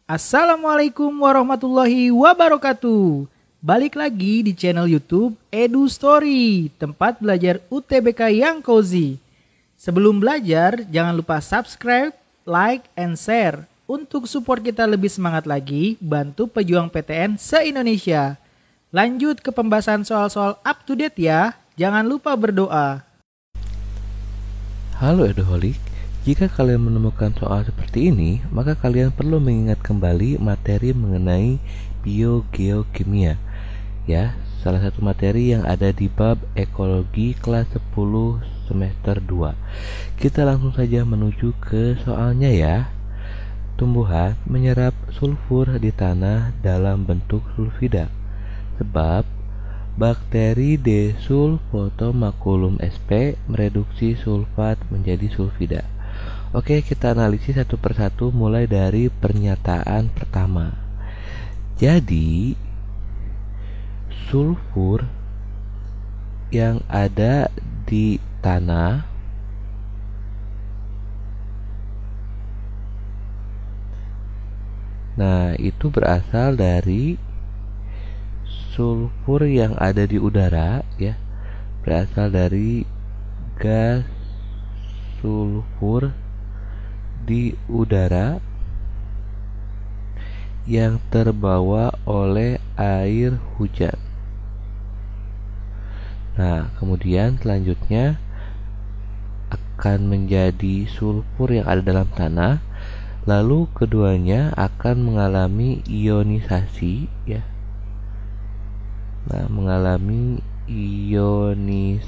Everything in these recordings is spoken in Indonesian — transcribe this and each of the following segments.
Assalamualaikum warahmatullahi wabarakatuh. Balik lagi di channel YouTube Edu Story, tempat belajar UTBK yang cozy. Sebelum belajar, jangan lupa subscribe, like, and share. Untuk support kita lebih semangat lagi, bantu pejuang PTN se-Indonesia. Lanjut ke pembahasan soal-soal up to date ya. Jangan lupa berdoa. Halo Eduholik, jika kalian menemukan soal seperti ini, maka kalian perlu mengingat kembali materi mengenai biogeokimia. Ya, salah satu materi yang ada di bab ekologi kelas 10 semester 2. Kita langsung saja menuju ke soalnya ya. Tumbuhan menyerap sulfur di tanah dalam bentuk sulfida. Sebab bakteri Desulfotomaculum sp mereduksi sulfat menjadi sulfida. Oke, kita analisis satu persatu mulai dari pernyataan pertama. Jadi, sulfur yang ada di tanah itu berasal dari sulfur yang ada di udara ya, berasal dari gas sulfur di udara yang terbawa oleh air hujan. Nah, kemudian selanjutnya akan menjadi sulfur yang ada dalam tanah, lalu keduanya akan mengalami ionisasi ya. Mengalami ionisasi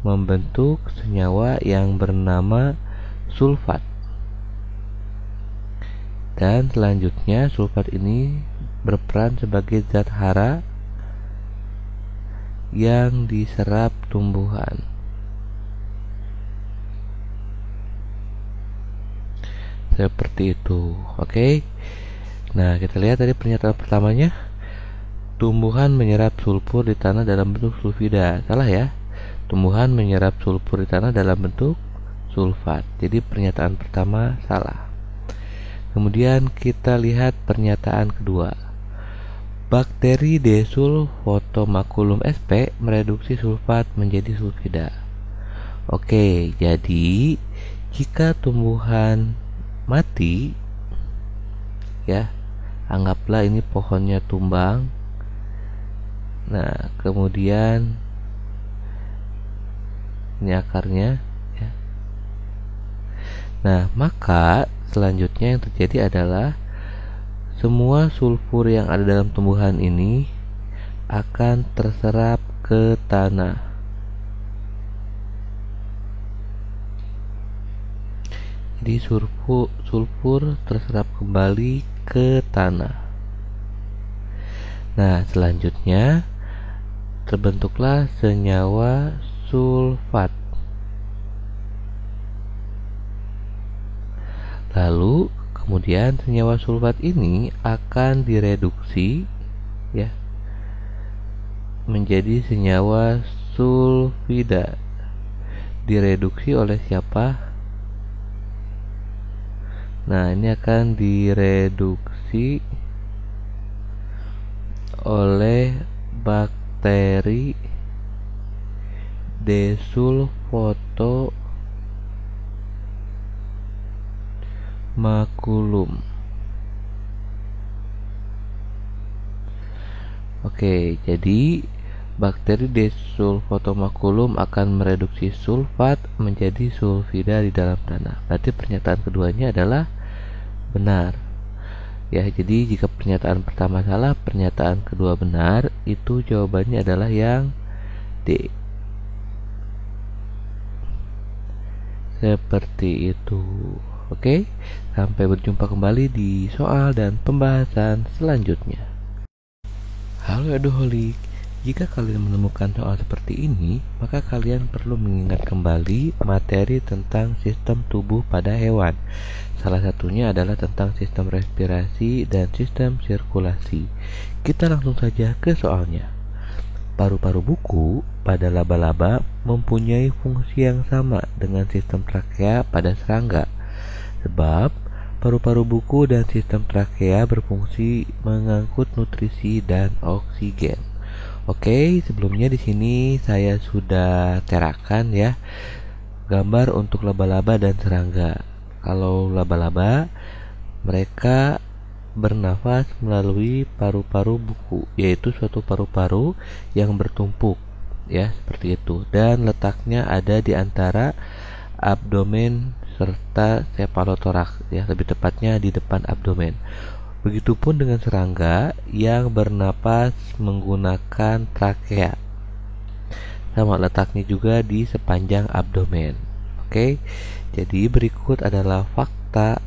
membentuk senyawa yang bernama sulfat. Dan selanjutnya sulfat ini berperan sebagai zat hara yang diserap tumbuhan. Seperti itu. Oke. Nah, kita lihat tadi pernyataan pertamanya. Tumbuhan menyerap sulfur di tanah dalam bentuk sulfida. Salah ya. Tumbuhan menyerap sulfur di tanah dalam bentuk sulfat. Jadi pernyataan pertama salah. Kemudian kita lihat pernyataan kedua. Bakteri Desulfotomaculum sp mereduksi sulfat menjadi sulfida. Oke, jadi jika tumbuhan mati ya, anggaplah ini pohonnya tumbang. Nah, kemudian ini akarnya ya. Nah, maka selanjutnya yang terjadi adalah semua sulfur yang ada dalam tumbuhan ini akan terserap ke tanah. Jadi sulfur terserap kembali ke tanah. Nah, selanjutnya terbentuklah senyawa sulfat. Lalu kemudian senyawa sulfat ini akan direduksi ya menjadi senyawa sulfida. Direduksi oleh siapa? Nah, ini akan direduksi oleh bakteri Desulfotomaculum. Oke, jadi bakteri Desulfotomaculum akan mereduksi sulfat menjadi sulfida di dalam tanah. Berarti pernyataan keduanya adalah benar. Ya, jadi jika pernyataan pertama salah, pernyataan kedua benar, itu jawabannya adalah yang D. Seperti itu. Oke, sampai berjumpa kembali di soal dan pembahasan selanjutnya. Halo Eduholik, jika kalian menemukan soal seperti ini, maka kalian perlu mengingat kembali materi tentang sistem tubuh pada hewan. Salah satunya adalah tentang sistem respirasi dan sistem sirkulasi. Kita langsung saja ke soalnya. Paru-paru buku pada laba-laba mempunyai fungsi yang sama dengan sistem trakea pada serangga. Sebab Paru-paru buku dan sistem trakea berfungsi mengangkut nutrisi dan oksigen. Oke, sebelumnya di sini saya sudah terakan ya gambar untuk laba-laba dan serangga. Kalau laba-laba, mereka bernafas melalui paru-paru buku, yaitu suatu paru-paru yang bertumpuk ya, seperti itu, dan letaknya ada di antara abdomen serta cephalothorax ya, lebih tepatnya di depan abdomen. Begitupun dengan serangga yang bernapas menggunakan trakea, sama letaknya juga di sepanjang abdomen. Oke, jadi berikut adalah fakta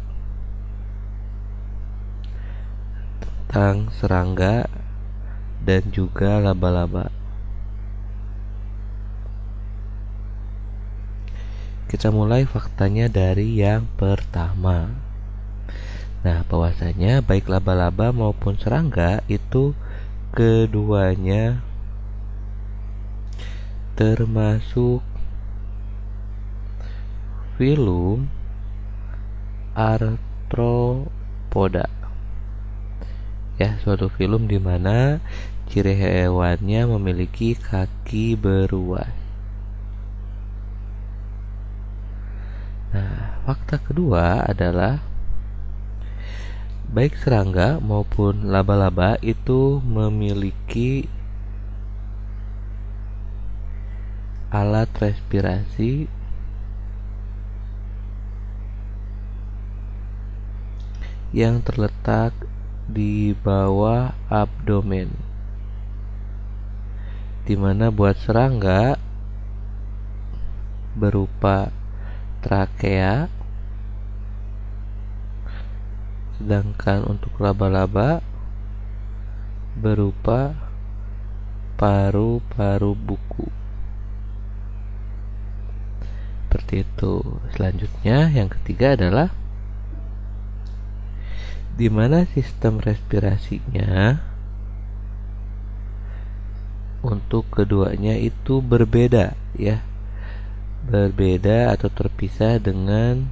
tentang serangga dan juga laba-laba. Kita mulai faktanya dari yang pertama. Nah, bahwasanya baik laba-laba maupun serangga itu keduanya termasuk filum Arthropoda. Ya, suatu filum di mana ciri hewannya memiliki kaki beruas. Nah, fakta kedua adalah baik serangga maupun laba-laba itu memiliki alat respirasi yang terletak di bawah abdomen, di mana buat serangga berupa trakea, sedangkan untuk laba-laba berupa paru-paru buku. Seperti itu. Selanjutnya yang ketiga adalah di mana sistem respirasinya untuk keduanya itu berbeda ya. Berbeda atau terpisah dengan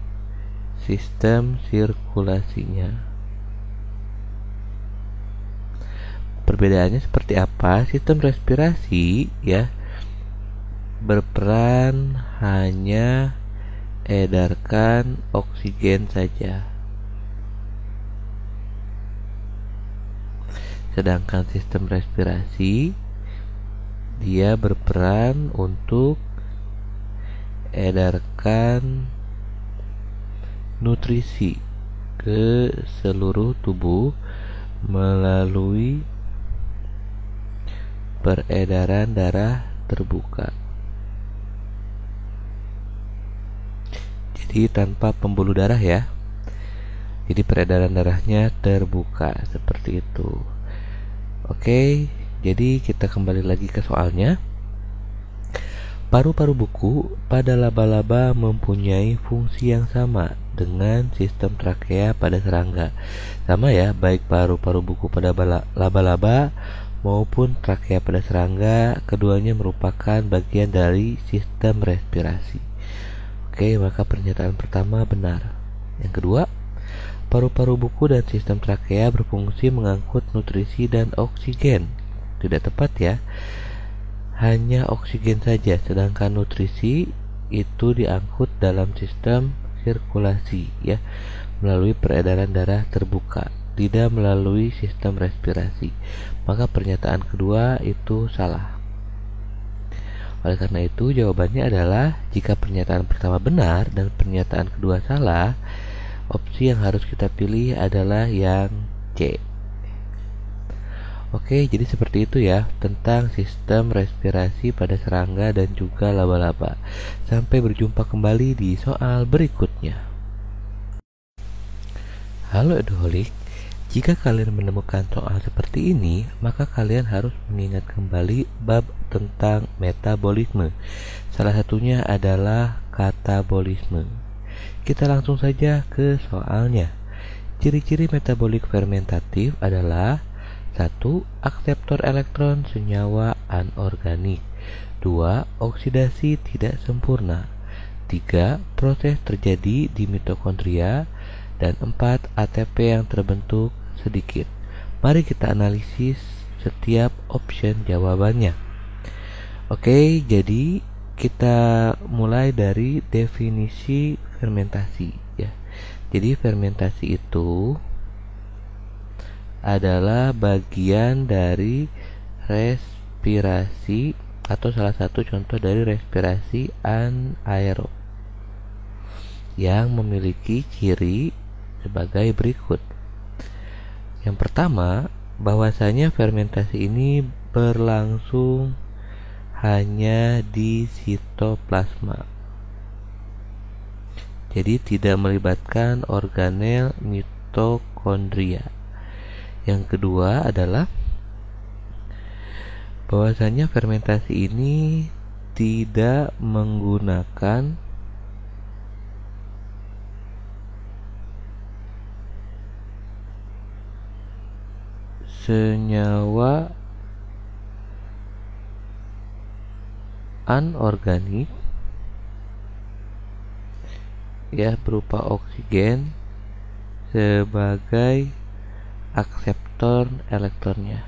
sistem sirkulasinya. Perbedaannya seperti apa? Sistem respirasi ya berperan hanya edarkan oksigen saja. Sedangkan sistem respirasi dia berperan untuk edarkan nutrisi ke seluruh tubuh melalui peredaran darah terbuka. Jadi tanpa pembuluh darah ya. Jadi peredaran darahnya terbuka seperti itu. Oke, jadi kita kembali lagi ke soalnya. Paru-paru buku pada laba-laba mempunyai fungsi yang sama dengan sistem trakea pada serangga. Sama ya, baik paru-paru buku pada laba-laba maupun trakea pada serangga, keduanya merupakan bagian dari sistem respirasi. Oke, maka pernyataan pertama benar. Yang kedua, paru-paru buku dan sistem trakea berfungsi mengangkut nutrisi dan oksigen. Tidak tepat ya. Hanya oksigen saja, sedangkan nutrisi itu diangkut dalam sistem sirkulasi ya, melalui peredaran darah terbuka, tidak melalui sistem respirasi. Maka pernyataan kedua itu salah. Oleh karena itu jawabannya adalah jika pernyataan pertama benar dan pernyataan kedua salah, opsi yang harus kita pilih adalah yang C. Oke, jadi seperti itu ya tentang sistem respirasi pada serangga dan juga laba-laba. Sampai berjumpa kembali di soal berikutnya. Halo Eduholik, jika kalian menemukan soal seperti ini, maka kalian harus mengingat kembali bab tentang metabolisme. Salah satunya adalah katabolisme. Kita langsung saja ke soalnya. Ciri-ciri metabolik fermentatif adalah 1. Akseptor elektron senyawa anorganik. 2. Oksidasi tidak sempurna. 3. Proses terjadi di mitokondria. dan 4 ATP yang terbentuk sedikit. Mari kita analisis setiap option jawabannya. Oke, jadi kita mulai dari definisi fermentasi ya. Jadi fermentasi itu adalah bagian dari respirasi atau salah satu contoh dari respirasi anaerob yang memiliki ciri sebagai berikut. Yang pertama, bahwasanya fermentasi ini berlangsung hanya di sitoplasma. Jadi tidak melibatkan organel mitokondria. Yang kedua adalah bahwasanya fermentasi ini tidak menggunakan senyawa anorganik ya berupa oksigen sebagai akseptor elektronnya.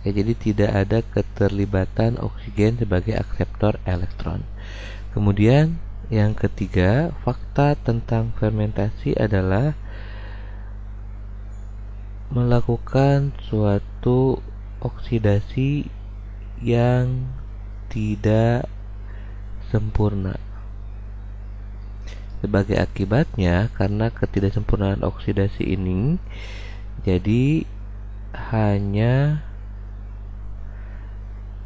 Ya, jadi tidak ada keterlibatan oksigen sebagai akseptor elektron. Kemudian yang ketiga, fakta tentang fermentasi adalah melakukan suatu oksidasi yang tidak sempurna. Sebagai akibatnya, karena ketidaksempurnaan oksidasi ini, jadi hanya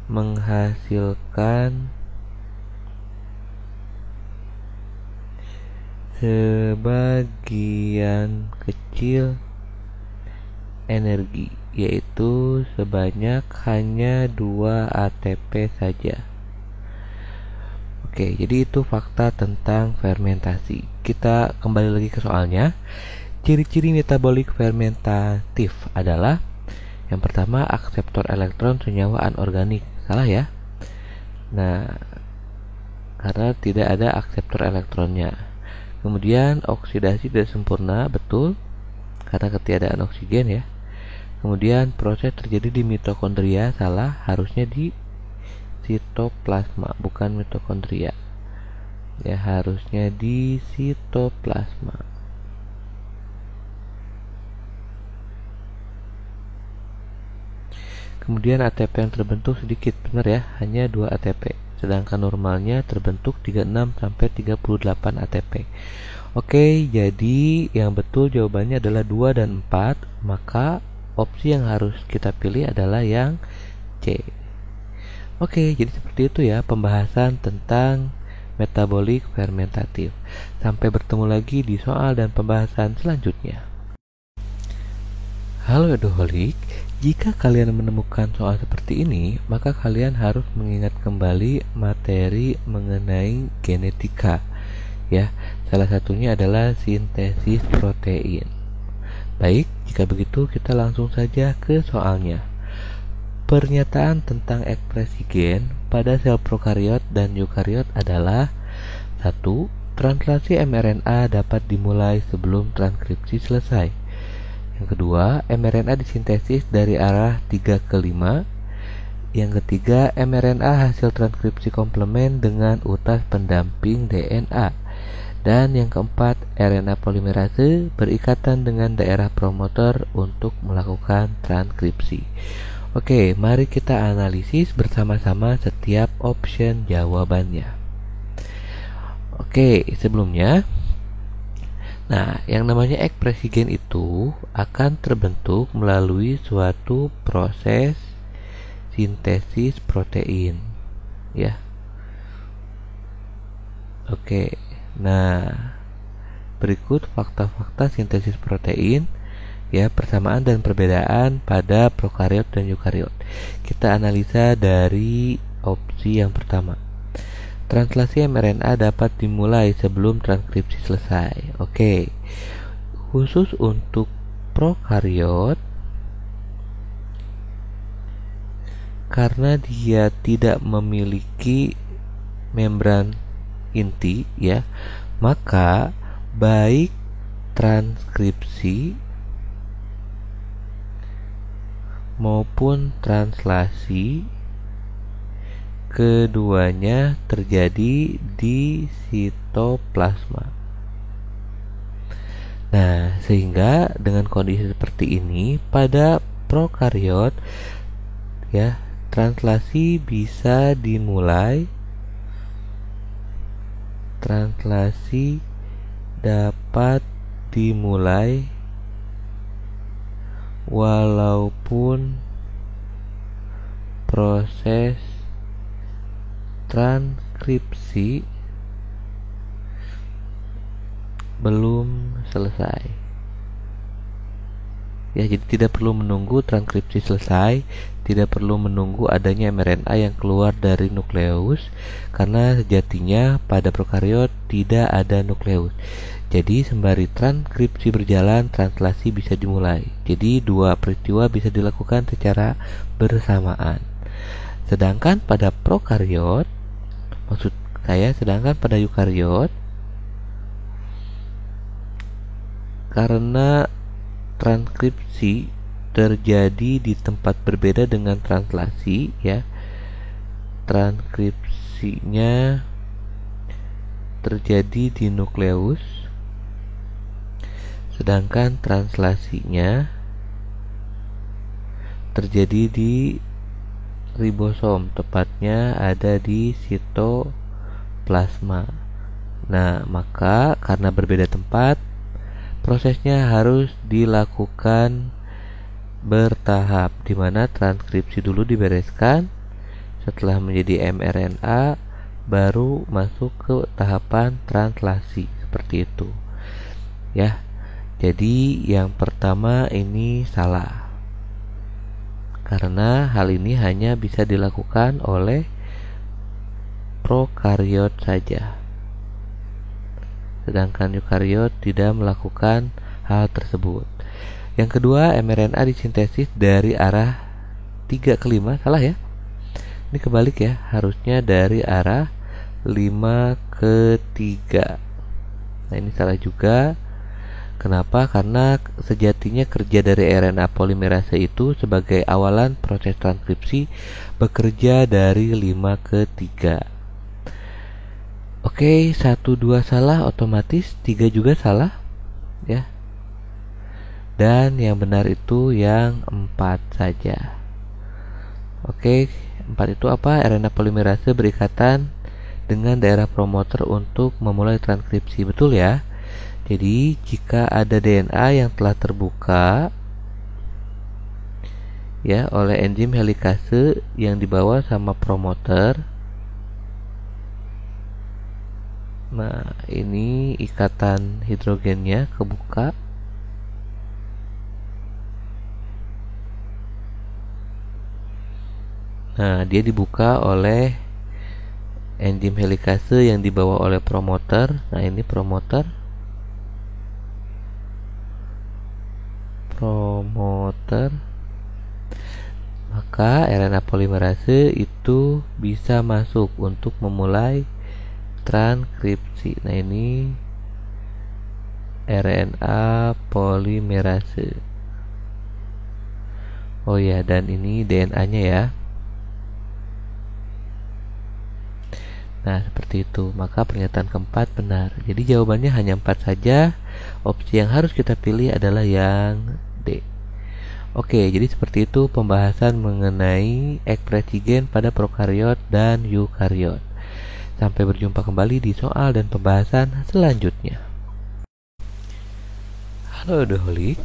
menghasilkan sebagian kecil energi, yaitu sebanyak hanya 2 ATP saja. Oke, jadi itu fakta tentang fermentasi. Kita kembali lagi ke soalnya. Ciri-ciri metabolik fermentatif adalah yang pertama, akseptor elektron senyawa anorganik. Salah ya? Nah, karena tidak ada akseptor elektronnya. Kemudian oksidasi tidak sempurna, betul, karena ketiadaan oksigen ya. Kemudian proses terjadi di mitokondria, salah, harusnya di sitoplasma, bukan mitokondria. Ya, harusnya di sitoplasma. Kemudian ATP yang terbentuk sedikit, benar ya, hanya 2 ATP. Sedangkan normalnya terbentuk 36 sampai 38 ATP. Oke, jadi yang betul jawabannya adalah 2 dan 4, maka opsi yang harus kita pilih adalah yang C. Oke, jadi seperti itu ya pembahasan tentang metabolik fermentatif. Sampai bertemu lagi di soal dan pembahasan selanjutnya. Halo Edoholik, jika kalian menemukan soal seperti ini, maka kalian harus mengingat kembali materi mengenai genetika. Ya, salah satunya adalah sintesis protein. Baik, jika begitu kita langsung saja ke soalnya. Pernyataan tentang ekspresi gen pada sel prokariot dan eukariot adalah 1. Translasi mRNA dapat dimulai sebelum transkripsi selesai. Yang kedua, mRNA disintesis dari arah 3 ke 5. Yang ketiga, mRNA hasil transkripsi komplement dengan utas pendamping DNA. Dan yang keempat, RNA polimerase berikatan dengan daerah promotor untuk melakukan transkripsi. Oke, mari kita analisis bersama-sama setiap option jawabannya. Oke, sebelumnya, nah, yang namanya ekspresi gen itu akan terbentuk melalui suatu proses sintesis protein, ya. Oke, nah, berikut fakta-fakta sintesis protein. Ya, persamaan dan perbedaan pada prokariot dan eukariot. Kita analisa dari opsi yang pertama. Translasi mRNA dapat dimulai sebelum transkripsi selesai. Oke. Khusus untuk prokariot, karena dia tidak memiliki membran inti ya, Maka baik transkripsi maupun translasi keduanya terjadi di sitoplasma. Nah, sehingga dengan kondisi seperti ini pada prokariot ya, translasi dapat dimulai walaupun proses transkripsi belum selesai. Ya, jadi tidak perlu menunggu transkripsi selesai, tidak perlu menunggu adanya mRNA yang keluar dari nukleus, karena sejatinya pada prokariot tidak ada nukleus. Jadi sembari transkripsi berjalan, translasi bisa dimulai. Jadi dua peristiwa bisa dilakukan secara bersamaan. Sedangkan pada prokariot, sedangkan pada eukariot, karena transkripsi terjadi di tempat berbeda dengan translasi ya. Transkripsinya terjadi di nukleus, sedangkan translasinya terjadi di ribosom, tepatnya ada di sitoplasma. Nah, maka karena berbeda tempat, prosesnya harus dilakukan bertahap, di mana transkripsi dulu dibereskan, setelah menjadi mRNA baru masuk ke tahapan translasi, seperti itu. Ya. Jadi yang pertama ini salah. Karena hal ini hanya bisa dilakukan oleh prokariot saja. Sedangkan eukariot tidak melakukan hal tersebut. Yang kedua, mRNA disintesis dari arah 3 ke 5, salah ya. Ini kebalik ya, harusnya dari arah 5 ke 3. Nah, ini salah juga. Kenapa? Karena sejatinya kerja dari RNA polimerase itu sebagai awalan proses transkripsi bekerja dari 5 ke 3. Oke, 1, 2 salah, otomatis 3 juga salah ya. Dan yang benar itu yang 4 saja. Oke, 4 itu apa? RNA polimerase berikatan dengan daerah promoter untuk memulai transkripsi, betul ya? Jadi jika ada DNA yang telah terbuka ya oleh enzim helikase yang dibawa sama promoter, nah ini ikatan hidrogennya kebuka. Nah, dia dibuka oleh enzim helikase yang dibawa oleh promoter. Nah, ini promoter. Maka RNA polimerase itu bisa masuk untuk memulai transkripsi. Nah, ini RNA polimerase. Oh ya, dan ini DNA-nya ya. Nah, seperti itu. Maka pernyataan keempat benar. Jadi jawabannya hanya 4 saja. Opsi yang harus kita pilih adalah yang D. Oke, jadi seperti itu pembahasan mengenai ekspresi gen pada prokariot dan eukariot. Sampai berjumpa kembali di soal dan pembahasan selanjutnya. Halo Edoholik,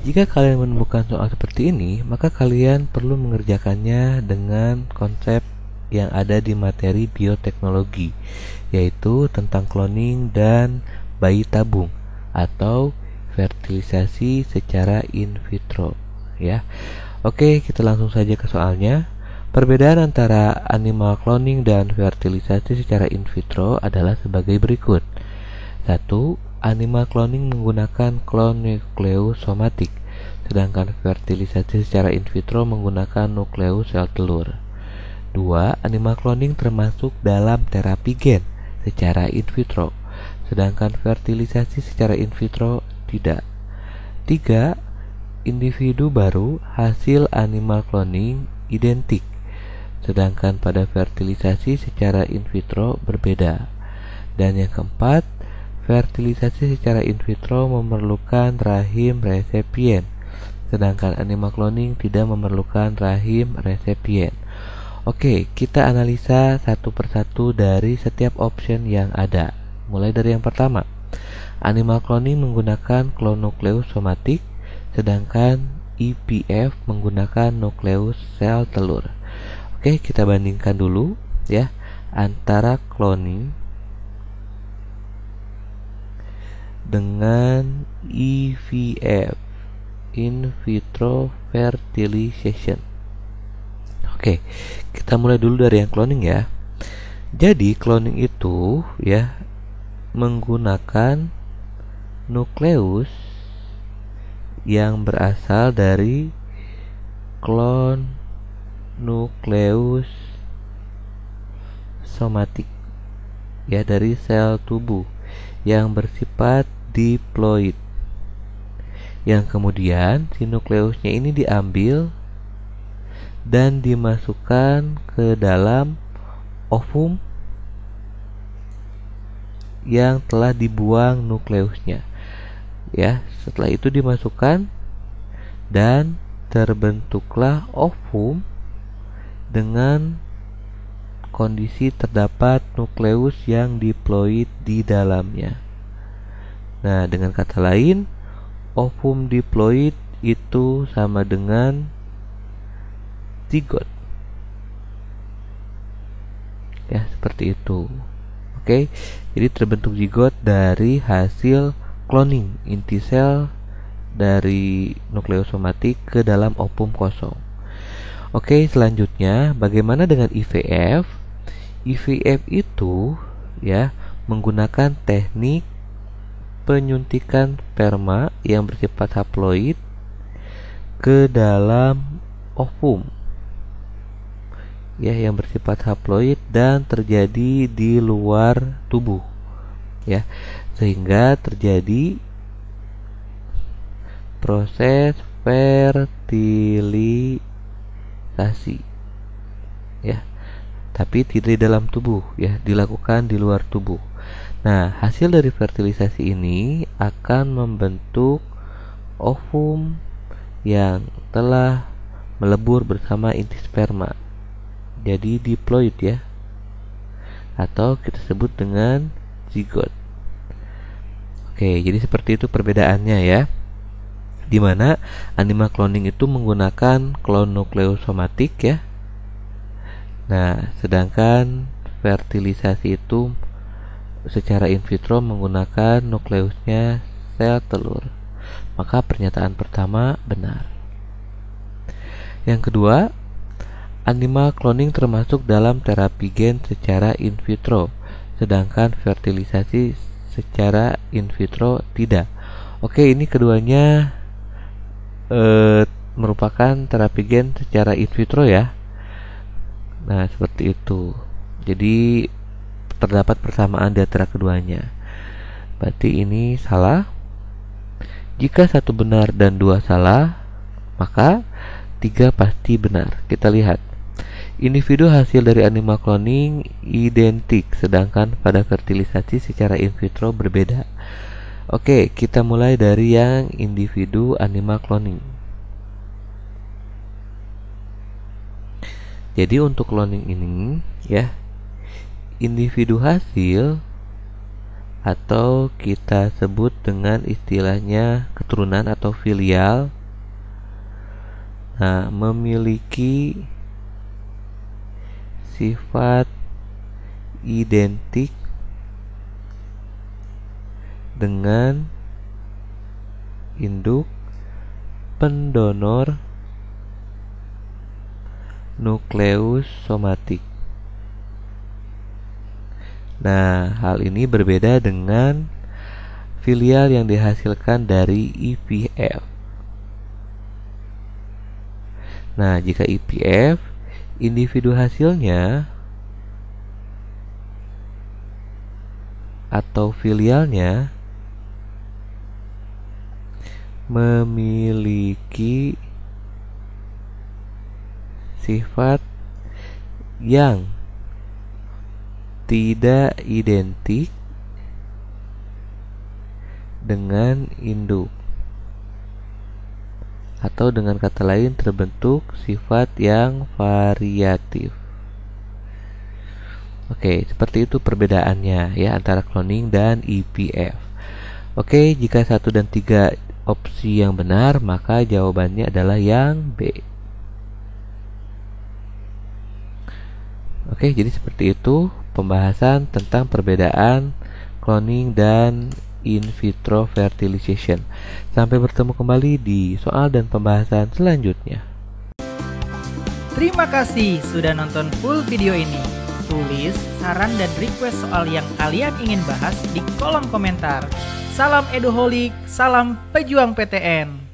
jika kalian menemukan soal seperti ini, maka kalian perlu mengerjakannya dengan konsep yang ada di materi bioteknologi, yaitu tentang cloning dan bayi tabung atau fertilisasi secara in vitro ya. Oke, kita langsung saja ke soalnya. Perbedaan antara animal cloning dan fertilisasi secara in vitro adalah sebagai berikut. 1. Animal cloning menggunakan klon nukleus somatik, sedangkan fertilisasi secara in vitro menggunakan nukleus sel telur. 2. Animal cloning termasuk dalam terapi gen secara in vitro, sedangkan fertilisasi secara in vitro tidak. 3. Individu baru hasil animal cloning identik, sedangkan pada fertilisasi secara in vitro berbeda. Dan yang keempat, fertilisasi secara in vitro memerlukan rahim resipien, sedangkan animal cloning tidak memerlukan rahim resipien. Oke, kita analisa satu persatu dari setiap option yang ada. Mulai dari yang pertama, animal cloning menggunakan klon nukleus somatik, sedangkan IVF menggunakan nukleus sel telur. Oke, kita bandingkan dulu ya antara cloning dengan IVF, in vitro fertilization. Oke, kita mulai dulu dari yang cloning ya. Jadi cloning itu ya menggunakan nukleus yang berasal dari klon nukleus somatik ya, dari sel tubuh yang bersifat diploid, yang kemudian si nukleusnya ini diambil dan dimasukkan ke dalam ovum yang telah dibuang nukleusnya ya. Setelah itu dimasukkan dan terbentuklah ovum dengan kondisi terdapat nukleus yang diploid di dalamnya. Nah, dengan kata lain, ovum diploid itu sama dengan zigot ya, seperti itu. Oke, jadi terbentuk zigot dari hasil cloning inti sel dari nukleus somatik ke dalam ovum kosong. Oke, selanjutnya bagaimana dengan IVF? IVF itu ya menggunakan teknik penyuntikan sperma yang bersifat haploid ke dalam ovum ya, yang bersifat haploid dan terjadi di luar tubuh ya, sehingga terjadi proses fertilisasi ya, tapi tidak di dalam tubuh ya, dilakukan di luar tubuh. Nah, hasil dari fertilisasi ini akan membentuk ovum yang telah melebur bersama inti sperma, jadi diploid ya, atau kita sebut dengan zigot. Oke, jadi seperti itu perbedaannya ya, dimana animal cloning itu menggunakan klon nukleus somatik ya. Nah, sedangkan fertilisasi itu secara in vitro menggunakan nukleusnya sel telur. Maka pernyataan pertama benar. Yang kedua, animal cloning termasuk dalam terapi gen secara in vitro, sedangkan fertilisasi secara in vitro tidak. Oke, ini keduanya merupakan terapi gen secara in vitro ya. Nah, seperti itu. Jadi terdapat persamaan di antara keduanya. Berarti ini salah. Jika satu benar dan dua salah, maka 3 pasti benar. Kita lihat. Individu hasil dari animal cloning identik, sedangkan pada fertilisasi secara in vitro berbeda. Oke, kita mulai dari yang individu animal cloning. Jadi untuk cloning ini ya, individu hasil atau kita sebut dengan istilahnya keturunan atau filial, nah, memiliki sifat identik dengan induk pendonor nukleus somatik. Nah, hal ini berbeda dengan filial yang dihasilkan dari IVF. Nah, jika IVF, individu hasilnya atau filialnya memiliki sifat yang tidak identik dengan induk, atau dengan kata lain terbentuk sifat yang variatif. Oke, seperti itu perbedaannya ya antara cloning dan EPF. Oke, jika 1 dan 3 opsi yang benar, maka jawabannya adalah yang B. Oke, jadi seperti itu pembahasan tentang perbedaan cloning dan in vitro fertilization. Sampai bertemu kembali di soal dan pembahasan selanjutnya. Terima kasih sudah nonton full video ini. Tulis saran dan request soal yang kalian ingin bahas di kolom komentar. Salam Eduholik, salam pejuang PTN.